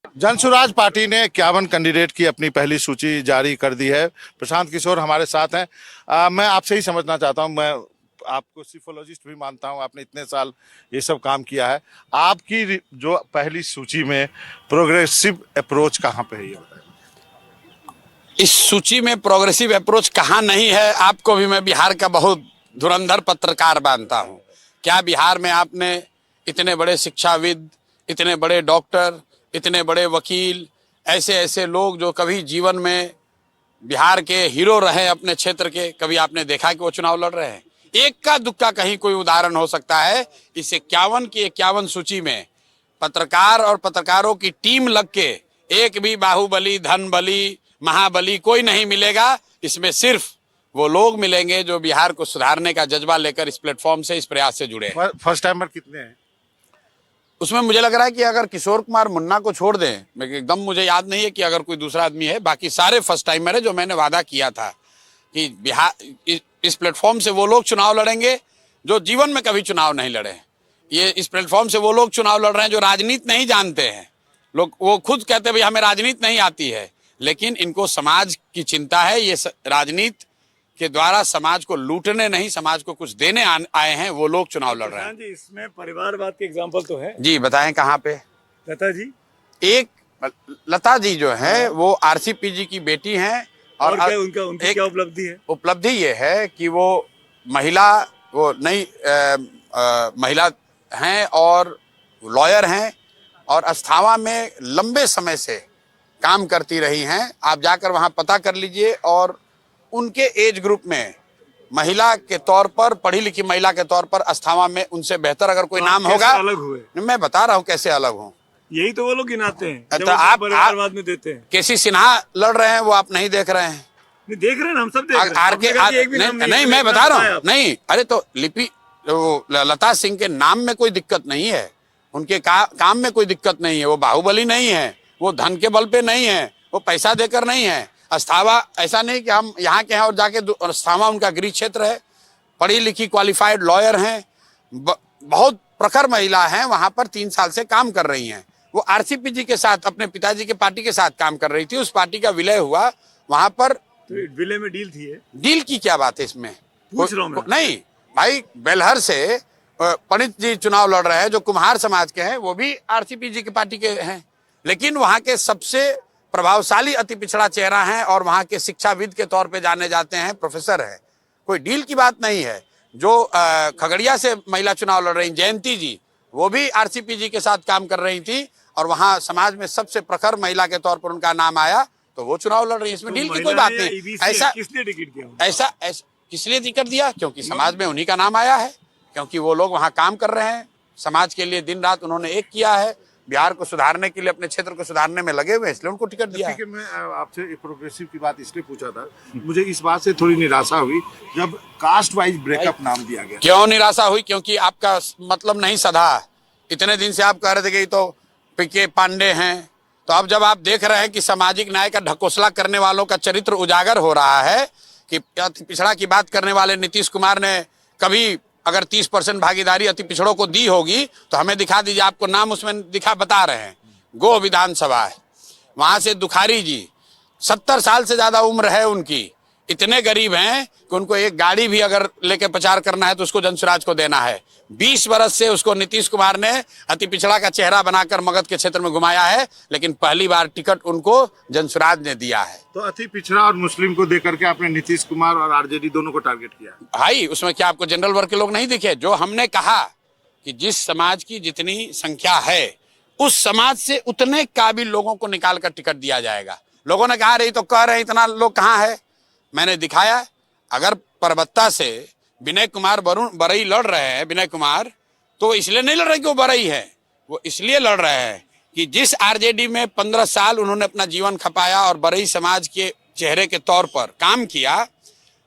Jan Suraaj party ने 51 candidate की अपनी पहली सूची जारी कर दी है। प्रशांत किशोर हमारे साथ हैं। मैं आपसे ही समझना चाहता हूं, मैं आपको सिफोलॉजिस्ट भी मानता हूं, आपने इतने साल ये सब काम किया है। आपकी जो पहली सूची में प्रोग्रेसिव अप्रोच कहाँ पे है ये बताइए। इस सूची में प्रोग्रेसिव अप्रोच कहाँ नहीं है, आपको भी मैं बिहार का बहुत धुरंधर पत्रकार मानता हूँ। क्या बिहार में आपने इतने बड़े शिक्षाविद, इतने बड़े डॉक्टर, इतने बड़े वकील, ऐसे ऐसे लोग जो कभी जीवन में बिहार के हीरो रहे अपने क्षेत्र के, कभी आपने देखा कि वो चुनाव लड़ रहे हैं? एक का दुक्का कहीं कोई उदाहरण हो सकता है। इस 51 की 51 सूची में पत्रकार और पत्रकारों की टीम लग के एक भी बाहुबली, धनबली, महाबली कोई नहीं मिलेगा। इसमें सिर्फ वो लोग मिलेंगे जो बिहार को सुधारने का जज्बा लेकर इस प्लेटफॉर्म से, इस प्रयास से जुड़े हैं। फर्स्ट टाइमर कितने हैं उसमें मुझे लग रहा है कि अगर किशोर कुमार मुन्ना को छोड़ दें, एकदम मुझे याद नहीं है कि अगर कोई दूसरा आदमी है, बाकी सारे फर्स्ट टाइमर है। जो मैंने वादा किया था कि बिहार इस प्लेटफॉर्म से वो लोग चुनाव लड़ेंगे जो जीवन में कभी चुनाव नहीं लड़े। ये इस प्लेटफॉर्म से वो लोग चुनाव लड़ रहे हैं जो राजनीति नहीं जानते हैं। लोग वो खुद कहते हैं भाई हमें राजनीति नहीं आती है, लेकिन इनको समाज की चिंता है। ये राजनीति के द्वारा समाज को लूटने नहीं, समाज को कुछ देने आए हैं, वो लोग चुनाव लड़ रहे हैं। जी, इसमें परिवारवाद के एग्जाम्पल तो है। जी बताएं कहाँ पे? लता जी, एक लता जी जो है वो आरसीपीजी की बेटी हैं और क्या उनकी क्या उपलब्धि है? उपलब्धि ये है कि वो नई महिला हैं और लॉयर हैं और अस्थावा में लंबे समय से काम करती रही हैं। आप जाकर वहां पता कर लीजिए। और उनके एज ग्रुप में महिला के तौर पर, पढ़ी लिखी महिला के तौर पर अस्थावा में उनसे बेहतर अगर कोई नाम होगा। अलग हुए, मैं बता रहा हूँ कैसे अलग हूँ। यही तो वो लोग गिनाते हैं तो आप परिवारवाद में देते हैं। केसी सिन्हा लड़ रहे हैं, वो आप नहीं देख रहे हैं। नहीं देख रहे हैं, हम सब देख रहे हैं। नहीं, मैं बता रहा हूँ। नहीं, अरे तो लता सिंह के नाम में कोई दिक्कत नहीं है, उनके काम में कोई दिक्कत नहीं है। वो बाहुबली नहीं है, वो धन के बल पे नहीं है, वो पैसा देकर नहीं है। अस्थावा ऐसा नहीं कि हम यहाँ के हैं और जाके अस्थावा उनका गृह क्षेत्र है। पढ़ी लिखी क्वालिफाइड लॉयर हैं, बहुत प्रखर महिला हैं, वहां पर 3 साल से काम कर रही हैं। वो आरसीपीजी के साथ, अपने पिताजी के पार्टी के साथ काम कर रही थी। उस पार्टी का विलय हुआ, वहां पर तो विलय में डील थी है? डील की क्या बात है इसमें? पूछ रहा हूं मैं। नहीं भाई, बेलहर से पंडित जी चुनाव लड़ रहे हैं जो कुम्हार समाज के हैं, वो भी आरसीपीजी की पार्टी के हैं, लेकिन वहां के सबसे प्रभावशाली अति पिछड़ा चेहरा हैं और वहां के शिक्षाविद के तौर पे जाने जाते हैं, प्रोफेसर हैं। कोई डील की बात नहीं है। जो खगड़िया से महिला चुनाव लड़ रही जयंती जी, वो भी आरसीपीजी के साथ काम कर रही थी और वहां समाज में सबसे प्रखर महिला के तौर पर उनका नाम आया, तो वो चुनाव लड़ रही है। इसमें डील की कोई बात नहीं। ऐसा किसने टिकट दिया? ऐसा किस लिए टिकट दिया? क्योंकि समाज में उन्हीं का नाम आया है, क्योंकि वो लोग वहां काम कर रहे हैं, समाज के लिए दिन रात उन्होंने एक किया है, बिहार को सुधारने के लिए, अपने क्षेत्र को सुधारने में लगे हुए, इसलिए उनको टिकट दिया है। मैं आपसे प्रोग्रेसिव की बात इसलिए पूछा था, मुझे इस बात से थोड़ी निराशा हुई जब कास्ट वाइज ब्रेकअप नाम दिया गया। क्यों निराशा हुई? क्योंकि आपका मतलब नहीं सधा। इतने दिन से आप कह रहे थे कि तो पीके पांडे हैं, तो अब जब आप देख रहे हैं कि सामाजिक न्याय का ढकोसला करने वालों का चरित्र उजागर हो रहा है, कि अति पिछड़ा की बात करने वाले नीतीश कुमार ने कभी अगर 30% भागीदारी अति पिछड़ों को दी होगी तो हमें दिखा दीजिए। आपको नाम उसमें बता रहे हैं। गो विधानसभा है, वहां से दुखारी जी, 70 साल से ज्यादा उम्र है उनकी, इतने गरीब हैं कि उनको एक गाड़ी भी अगर लेके प्रचार करना है तो उसको जनसुराज को देना है। 20 वर्ष से उसको नीतीश कुमार ने अति पिछड़ा का चेहरा बनाकर मगध के क्षेत्र में घुमाया है, लेकिन पहली बार टिकट उनको जनसुराज ने दिया है। तो अति पिछड़ा और मुस्लिम को देकर के आपने नीतीश कुमार और आरजेडी दोनों को टारगेट किया। भाई उसमें क्या आपको जनरल वर्ग के लोग नहीं दिखे? जो हमने कहा कि जिस समाज की जितनी संख्या है उस समाज से उतने काबिल लोगों को निकाल कर टिकट दिया जाएगा। लोगों ने कहा रही तो कह रहे इतना लोग कहाँ है? मैंने दिखाया। अगर परबत्ता से विनय कुमार बरई लड़ रहे हैं, विनय कुमार, तो इसलिए नहीं लड़ रहे कि वो बरई है, वो इसलिए लड़ रहे हैं कि जिस आरजेडी में 15 साल उन्होंने अपना जीवन खपाया और बरई समाज के चेहरे के तौर पर काम किया,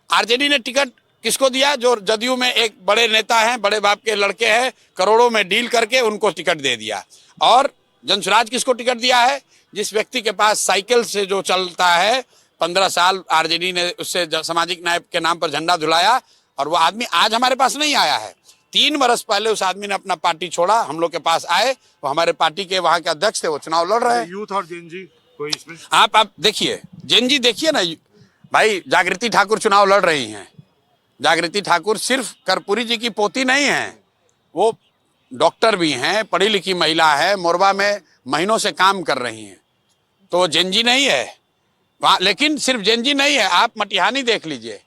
आरजेडी ने टिकट किसको दिया? जो जदयू में एक बड़े नेता हैं, बड़े बाप के लड़के हैं, करोड़ों में डील करके उनको टिकट दे दिया। और जनसुराज किसको टिकट दिया है? जिस व्यक्ति के पास साइकिल से जो चलता है, 15 साल आरजेडी ने उससे सामाजिक न्याय के नाम पर झंडा धुलाया और वो आदमी आज हमारे पास नहीं आया है। 3 बरस पहले उस आदमी ने अपना पार्टी छोड़ा, हम लोग के पास आए, वो हमारे पार्टी के वहां के अध्यक्ष थे, वो चुनाव लड़ रहे हैं। यूथ और जेनजी कोई इसमें आप देखिए, जेनजी देखिए ना भाई, जागृति ठाकुर चुनाव लड़ रही हैं। जागृति ठाकुर सिर्फ कर्पूरी जी की पोती नहीं है, वो डॉक्टर भी हैं, पढ़ी लिखी महिला है, मोरबा में महीनों से काम कर रही हैं, तो वो जेनजी नहीं है वहाँ। लेकिन सिर्फ जेनजी नहीं है, आप मटिहानी देख लीजिए,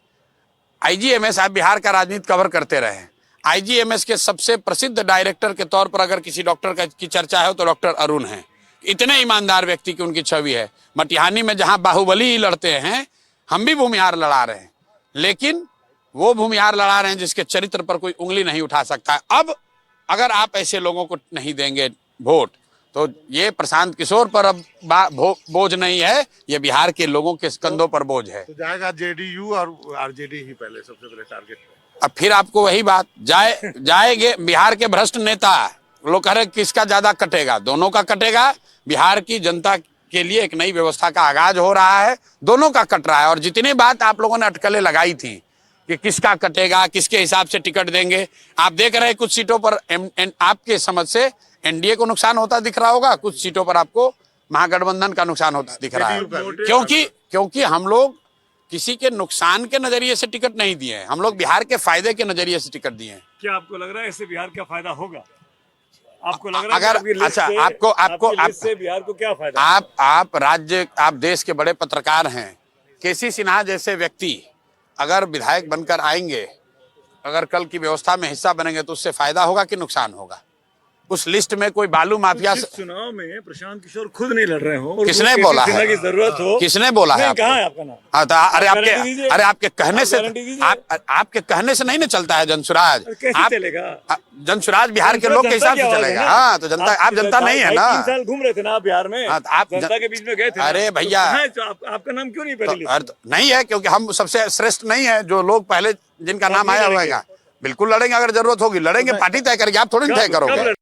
आईजीएमएस, आप बिहार का राजनीति कवर करते रहे, आईजीएमएस के सबसे प्रसिद्ध डायरेक्टर के तौर पर अगर किसी डॉक्टर की चर्चा है तो डॉक्टर अरुण है। इतने ईमानदार व्यक्ति की उनकी छवि है। मटिहानी में जहां बाहुबली ही लड़ते हैं, हम भी भूमिहार लड़ा रहे हैं, लेकिन वो भूमिहार लड़ा रहे हैं जिसके चरित्र पर कोई उंगली नहीं उठा सकता। अब अगर आप ऐसे लोगों को नहीं देंगे वोट, तो ये प्रशांत किशोर पर अब बोझ नहीं है, ये बिहार के लोगों के कंधों पर बोझ है। तो जाएगा जेडीयू और आरजेडी ही पहले सबसे पहले टारगेट। अब फिर आपको वही बात जाएंगे बिहार के भ्रष्ट नेता लोग कह रहे किसका ज्यादा कटेगा, दोनों का कटेगा। बिहार की जनता के लिए एक नई व्यवस्था का आगाज हो रहा है, दोनों का कट रहा है। और जितनी बात आप लोगों ने अटकलें लगाई थी कि किसका कटेगा, किसके हिसाब से टिकट देंगे, आप देख रहे हैं कुछ सीटों पर आपके समझ से एनडीए को नुकसान होता दिख रहा होगा, कुछ सीटों पर आपको महागठबंधन का नुकसान होता दिख रहा है। क्योंकि हम लोग किसी के नुकसान के नजरिए से टिकट नहीं दिए हैं, हम लोग बिहार के फायदे के नजरिए से टिकट दिए हैं। क्या आपको लग रहा है इससे बिहार का फायदा होगा? आपको लग रहा है अगर अच्छा आपको से बिहार को क्या फायदा? आप देश के बड़े पत्रकार हैं, केसी सिन्हा जैसे व्यक्ति अगर विधायक बनकर आएंगे, अगर कल की व्यवस्था में हिस्सा बनेंगे, तो उससे फायदा होगा कि नुकसान होगा? उस लिस्ट में कोई बालू माफिया चुनाव में प्रशांत किशोर खुद नहीं लड़ रहे हो, किसने बोला है की जरूरत हो? किसने बोला है? कहाँ है आपका नाम? हाँ, तो अरे आपके कहने से आपके कहने से नहीं ना चलता है जनसुराज। कैसे चलेगा? जनसुराज बिहार के लोग के हिसाब से चलेगा। हाँ, तो जनता, आप जनता नहीं है ना। 3 साल घूम रहे थे ना आप बिहार में, आप जनता के बीच में गए थे। अरे भैया, आपका नाम क्यों नहीं पहले? नहीं है क्योंकि हम सबसे श्रेष्ठ नहीं है, जो लोग पहले जिनका नाम आया हुआ, बिल्कुल लड़ेंगे, अगर जरूरत होगी लड़ेंगे, पार्टी तय करेगी, आप थोड़ी तय करोगे।